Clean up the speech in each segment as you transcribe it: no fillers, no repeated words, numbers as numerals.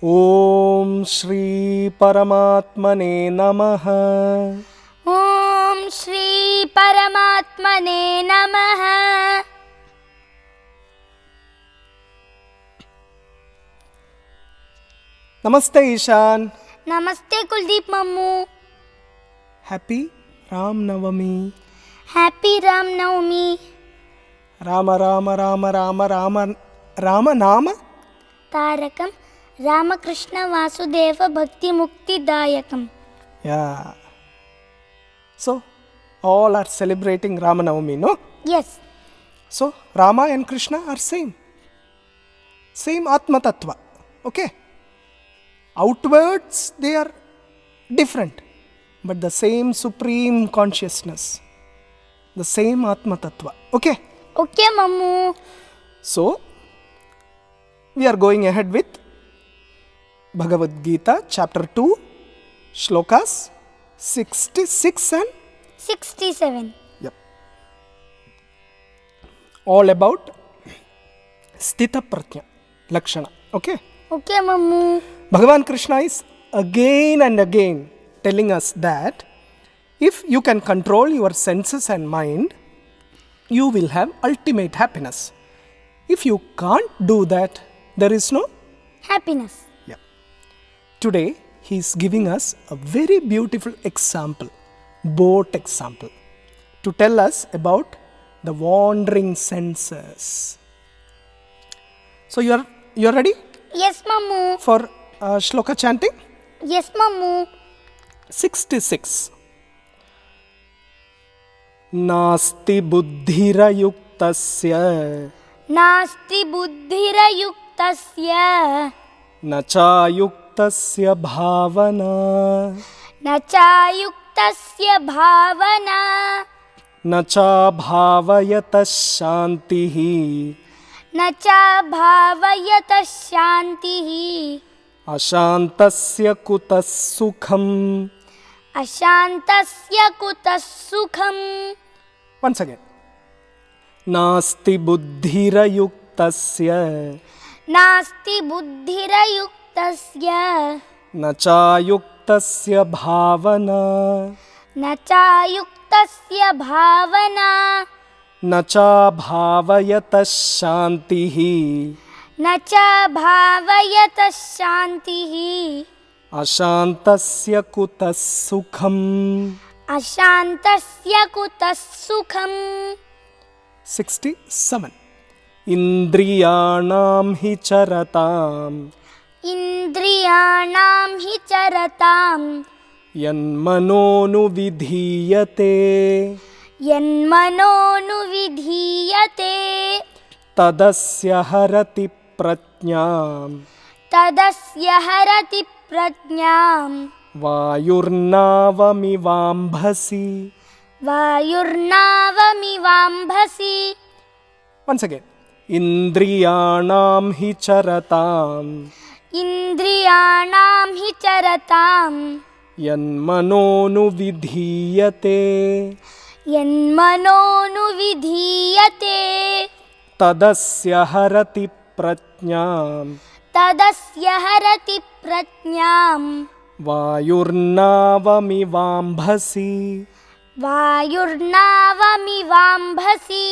ओम श्री परमात्मने नमः। ओम श्री परमात्मने नमः। नमस्ते ईशान। नमस्ते कुलदीप मम्मू। हैप्पी राम नवमी। हैप्पी राम नवमी। राम राम राम राम राम राम नाम तारकम रामकृष्ण वासुदेव भक्ति मुक्तिदायकम। Yeah. So, all are celebrating Ramanavami, no? Yes. So, Rama and Krishna are same. Same Atma Tattva. Okay? Outwards, they are different. But the same Supreme Consciousness. The same Atma Tattva. Okay? Okay, Mammu. So, we are going ahead with Bhagavad Gita, chapter 2, shlokas 66 and 67. Yep. All about Sthita Pratya Lakshana. Okay? Okay, Mammu. Bhagavan Krishna is again and again telling us that if you can control your senses and mind, you will have ultimate happiness. If you can't do that, there is no Happiness. Yeah. Today, he is giving us a very beautiful example, boat example, to tell us about the wandering senses. So, you are ready Yes, Mammu. for shloka chanting? Yes, Mammu. 66. नास्ति बुद्धिरयुक्तस्य नास्ति बुद्धिरयुक्तस्य न चायुक्तस्य भावना न चायुक्तस्य भावना न चाभावयतः शान्तिः न चाभावयतः शान्तिः अशान्तस्य कुतः सुखम्. अशान्तस्य कुतः सुखम्. Once again. नास्ति बुद्धिरयुक्तस्य नास्ति बुद्धिरयुक्तस्य न चायुक्तस्य भावना न चायुक्तस्य भावना न चाभावयतः शान्तिः न चाभावयतः शान्तिः अशान्तस्य कुतः सुखम्. अशान्तस्य कुतः सुखम्. 67. इन्द्रियाणां हि चरताम् इन्द्रियाणां हि चरताम् यन्मनोनुविधीयते यन्मनोनुविधीयते तदस्य हरति प्रज्ञाम्. तदस्य हरति प्रज्ञाम्. वायुर्नावमिवाम्भसि. वायुर्नावमिवाम्भसि. Once again. इन्द्रियाणां हि चरताम् इन्द्रियाणां हि चरताम् यन्मनोनुविधीयते यन्मनोनुविधीयते तदस्य हरति प्रज्ञाम्. तदस्य हरति प्रज्ञाम्. वायुर्नावमिवाम्भसि. वायुर्नावमिवाम्भसि.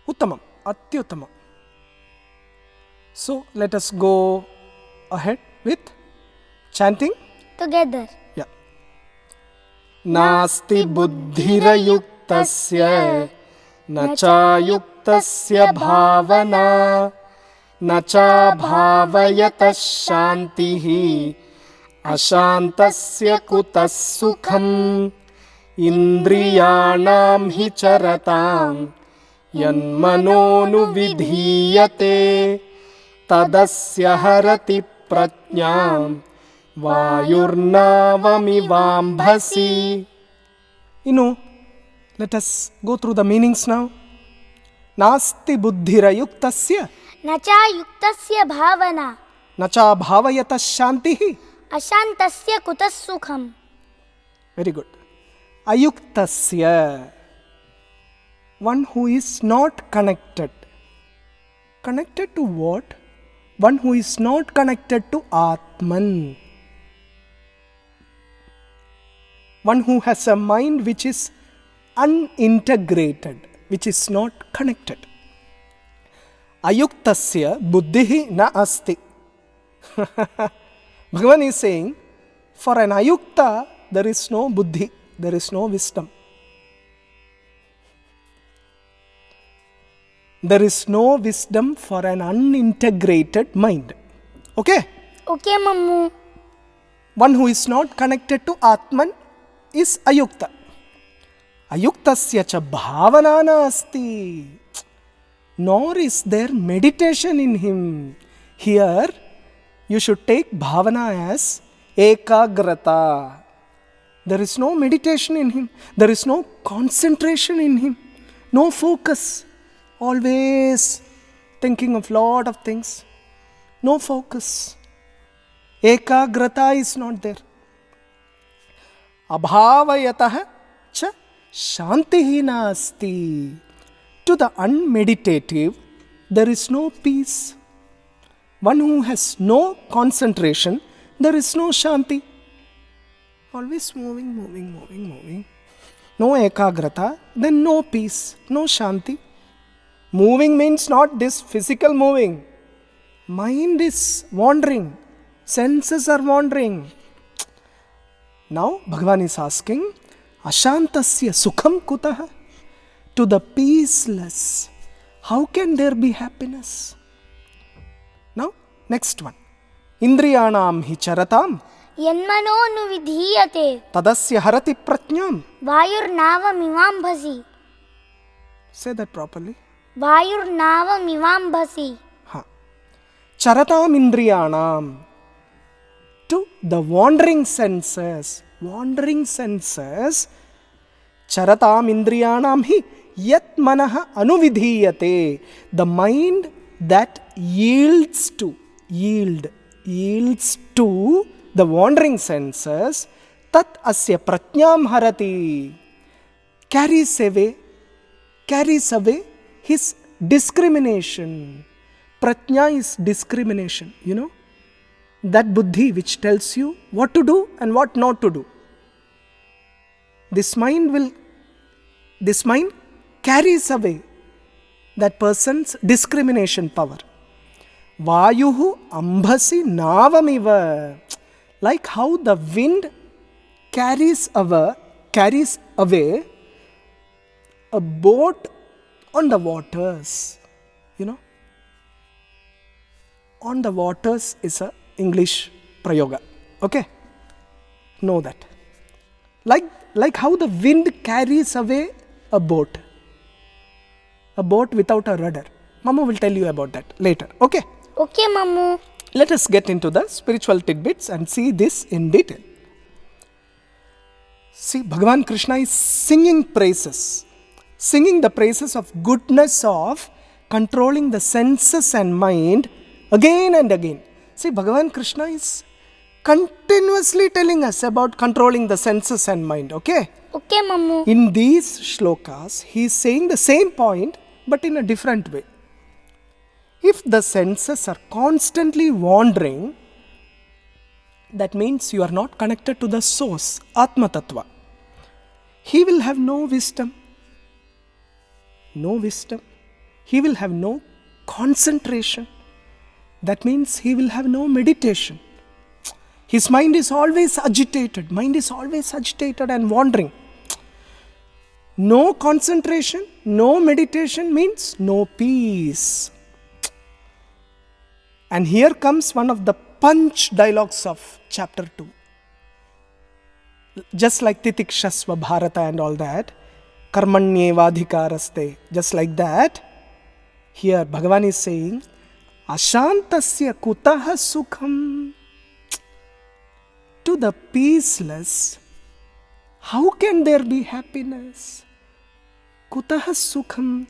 Uttamam, atyuttamam. So let us go ahead with chanting. Together. Yeah. नास्ति बुद्धिरयुक्तस्य न चायुक्तस्य भावना न चाभावयतः शान्तिः अशान्तस्य कुतः सुखम्. इन्द्रियाणां हि चरताम् यन्मनोनुविधीयते तदस्य हरति प्रज्ञाम्. वायुर्नावमिवाम्भसि. Let us go through the meanings now. नास्ति बुद्धिरयुक्तस्य न चायुक्तस्य भावना न चाभावयतः शान्तिः अशान्तस्य कुतः सुखम्. Very good. Ayuktasya, one who is not connected. Connected to what? one who is not connected to Atman, one who has a mind which is unintegrated, which is not connected. Ayuktasya buddhihi na asti. Bhagavan is saying, for an ayukta, there is no buddhi, there is no wisdom. There is no wisdom for an unintegrated mind. Okay? Okay, Mammu. One who is not connected to Atman is ayukta. Ayuktasya cha bhavana na asti. Nor is there meditation in him. Here, you should take bhavana as ekagrata. There is no meditation in him. There is no concentration in him. No focus. Always thinking of lot of things. No focus. Ekagrata is not there. Abhavayatah cha shantihi nasti. To the unmeditative, there is no peace. One who has no concentration, there is no shanti. Always moving. No ekagrata, then no peace, no shanti. Moving means not this physical moving. Mind is wandering. Senses are wandering. Now, Bhagavan is asking, Ashantasya sukham kutaha? To the peaceless, how can there be happiness? Now, next one. Indriyanam hi charatam. Yanmano nu vidhiyate. Tadasya harati pratnyam. Vayurnavamivambhasi. Say that properly. Vayurnavamivambhasi. Charatam indriyanam. To the wandering senses. Wandering senses. Charatam indriyanam hi yat manaha anuvidhiyate. The mind that yields to the wandering senses, tat asya pratnyam harati, carries away his discrimination. Pratnya is discrimination, that buddhi which tells you what to do and what not to do. This mind carries away that person's discrimination power. Vayuhu ambhasi navamiva. Like how the wind carries away a boat on the waters. On the waters is a English prayoga. Okay? Know that. Like how the wind carries away a boat without a rudder. Mammu will tell you about that later. Okay? Okay, Mammu. Let us get into the spiritual tidbits and see this in detail. See, Bhagavan Krishna is singing the praises of goodness of controlling the senses and mind again and again. See, Bhagavan Krishna is continuously telling us about controlling the senses and mind. Okay? Okay, Mammu. In these shlokas, he is saying the same point but in a different way. If the senses are constantly wandering, that means you are not connected to the source, Atma Tattva. He will have no wisdom. He will have no concentration. That means he will have no meditation. His mind is always agitated. And wandering. No concentration, no meditation means no peace. And here comes one of the punch dialogues of chapter 2. Just like Titikshasva Bharata and all that, Karmanyevadhikaraste, just like that, here Bhagavan is saying, Ashantasya kutaha sukham. To the peaceless, how can there be happiness? Kutaha sukham.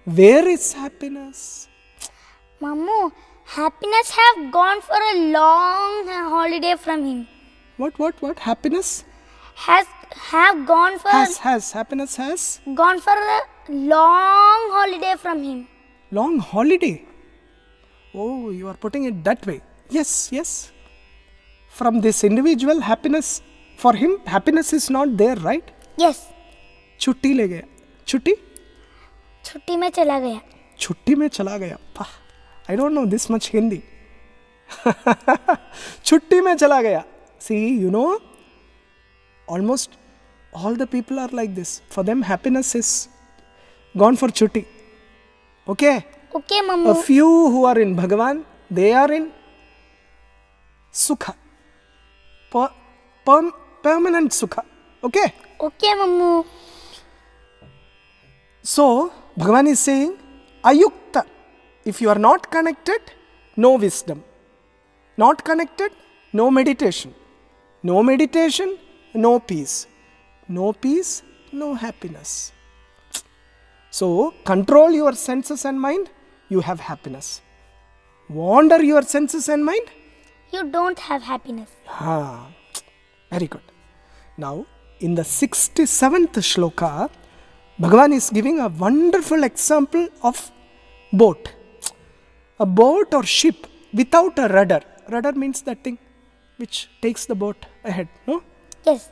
Where is happiness? Mammu, happiness have gone for a long holiday from him. What? Happiness? Happiness has gone for a long holiday from him. Long holiday? Oh, you are putting it that way. Yes, yes. From this individual, happiness, for him, happiness is not there, right? Yes. छुट्टी ले गया. छुट्टी? छुट्टी में चला गया. छुट्टी में चला गया. I don't know this much Hindi. छुट्टी में चला गया. See, almost all the people are like this. For them, happiness is gone for chutti. Okay? Okay, A Mammu. few who are in Bhagavan, they are in sukha. Permanent sukha. Okay? Okay, Mammu. So, Bhagavan is saying, ayukta. If you are not connected, no wisdom. Not connected, no meditation. No meditation, no peace. No peace, no happiness. So, control your senses and mind, you have happiness. Wander your senses and mind, You don't have happiness. very good. Now, in the 67th shloka, Bhagavan is giving a wonderful example of boat. A boat or ship without a rudder. Rudder means that thing which takes the boat ahead, no? Yes.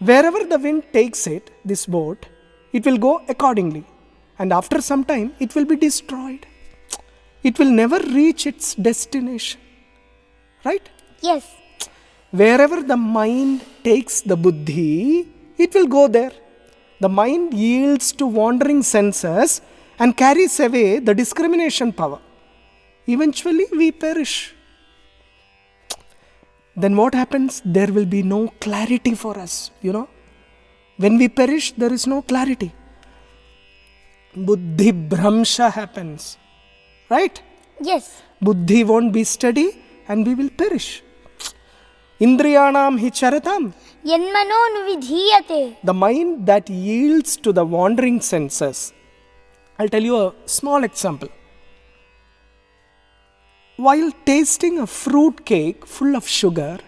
Wherever the wind takes it, this boat, it will go accordingly. And after some time, it will be destroyed. It will never reach its destination. Right? Yes. Wherever the mind takes the buddhi, it will go there. The mind yields to wandering senses and carries away the discrimination power. Eventually, we perish. Then what happens? There will be no clarity for us, When we perish, there is no clarity. Buddhi bhramsha happens. Right? Yes. Buddhi won't be steady and we will perish. Indriyanam hi charatam. Yanmano nuvidhiyate. The mind that yields to the wandering senses. I'll tell you a small example. While tasting a fruit cake full of sugar,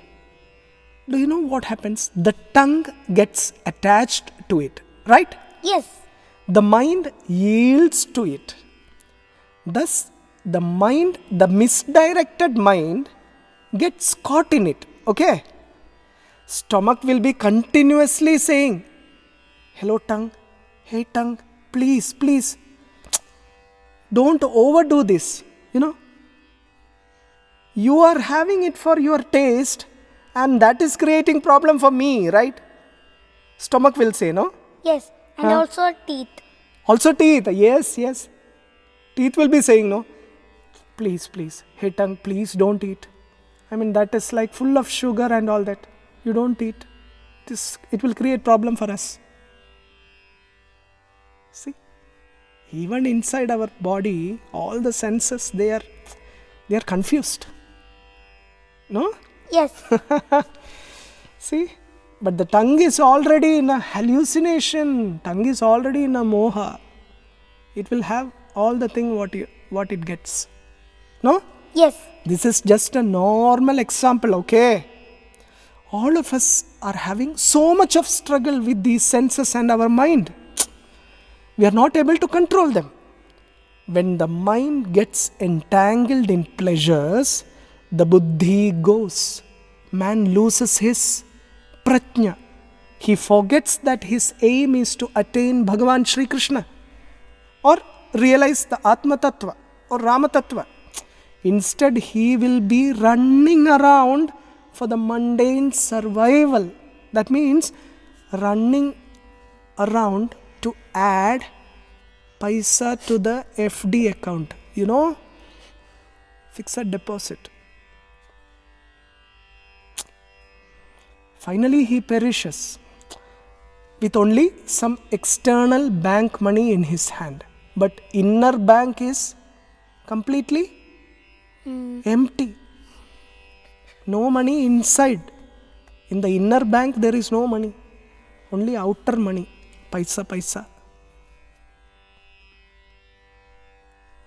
do you know what happens? The tongue gets attached to it, right? Yes. The mind yields to it. Thus, the misdirected mind gets caught in it, okay? Stomach will be continuously saying, hello tongue, hey tongue, please, please, don't overdo this, You are having it for your taste and that is creating problem for me, right? Stomach will say, no? Yes. And also teeth. Also teeth, yes. Teeth will be saying, no? Please, hey tongue, please don't eat. That is like full of sugar and all that. You don't eat. It will create problem for us. See? Even inside our body, all the senses, they are confused. No? Yes. See? But the tongue is already in a hallucination. Tongue is already in a moha. It will have all the thing what it gets. No? Yes. This is just a normal example, okay? All of us are having so much of struggle with these senses and our mind. We are not able to control them. When the mind gets entangled in pleasures, the buddhi goes. Man loses his prajna. He forgets that his aim is to attain Bhagavan Shri Krishna or realize the Atma Tattva or Rama Tattva. Instead, he will be running around for the mundane survival. That means running around to add paisa to the FD account. Fixed deposit. Finally, he perishes with only some external bank money in his hand. But inner bank is completely empty. No money inside. In the inner bank, there is no money. Only outer money. Paisa.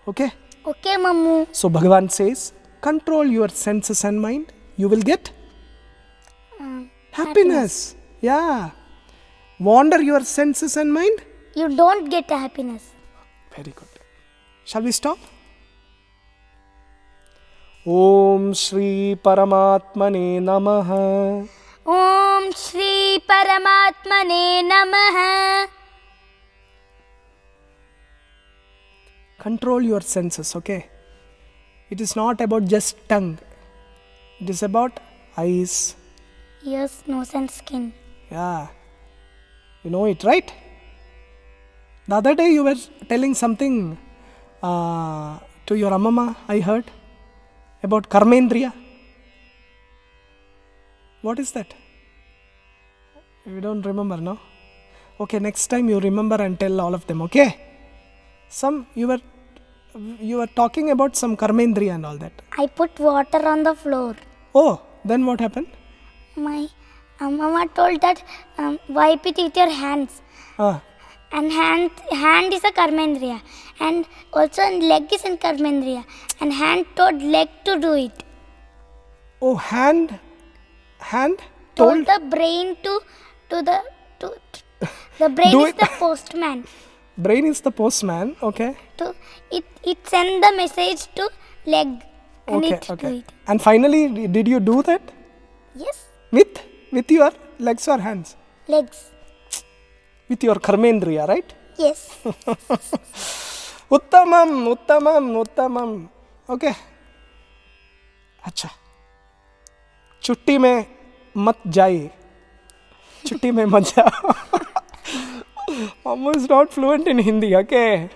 Okay? Okay, Mammu. So Bhagavan says, control your senses and mind. You will get happiness. Yeah. Wander your senses and mind. You don't get happiness. Very good. Shall we stop? Om Shri Paramatmane Namah. Om Shri Paramatmane Namah. Control your senses, okay? It is not about just tongue. It is about eyes. Ears, nose and skin. Yeah. You know it, right? The other day you were telling something to your Amma, I heard, about Karmendriya. What is that? You don't remember, no? Okay, next time you remember and tell all of them, okay? You were talking about some Karmendriya and all that. I put water on the floor. Oh, then what happened? My mama told that wipe it with your hands. Ah, And hand is a karmendriya. And also leg is a karmendriya. And hand told leg to do it. oh, hand Told the brain to the brain Do is it. the postman. Brain is the postman, okay? It send the message to leg. And Okay, it do okay. it. And finally, did you do that? Yes, With your legs or hands? legs. With your Karmendriya, right? Yes. उत्तमम okay अच्छा छुट्टी में मत जाइए छुट्टी में मत जाओ Ammu is not fluent in Hindi, okay?